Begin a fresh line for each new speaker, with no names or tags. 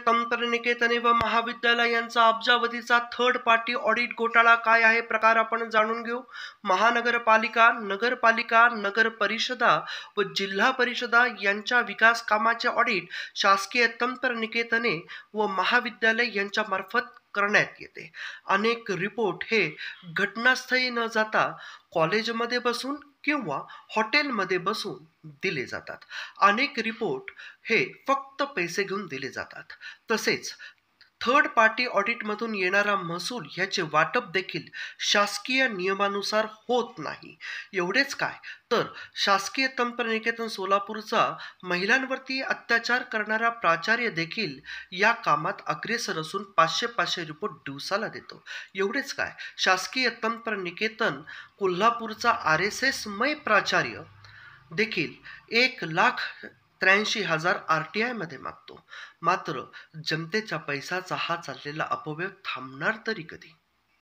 तंत्रनिकेतन व महाविद्यालयांचा अब्जावधीचा third party audit घोटाळा काय आहे प्रकार आपण जाणून घेऊ। महानगरपालिका, नगरपालिका, नगर परिषदा व जिल्हा परिषदा यांच्या विकास कामाचे ऑडिट शासकीय तंत्रनिकेतने व महाविद्यालय यांच्या मार्फत करण्यात येते। अनेक रिपोर्ट हे घटनास्थळी न जाता कॉलेजमध्ये बसून किंवा हॉटेलमध्ये बसून दिले जातात। अनेक रिपोर्ट हे फक्त पैसे घेऊन दिले जातात। तसेच थर्ड पार्टी ऑडिटमधून येणारा महसूल ह्याचे वाटप देखील शासकीय नियमानुसार होत नाही। एवढेच काय तर शासकीय तंत्रनिकेतन सोलापूरचा महिलांवरती अत्याचार करणारा प्राचार्य देखील या कामात अग्रेसर असून 500 रिपोर्ट दिवसाला देतो। एवढेच काय शासकीय तंत्रनिकेतन कोल्हापूरचा RSS मय प्राचार्य देखील 1,83,000 RTI मध्ये मागतो। मात्र जनतेच्या पैशाचा हा चाललेला अपव्यय थांबणार तरी कधी?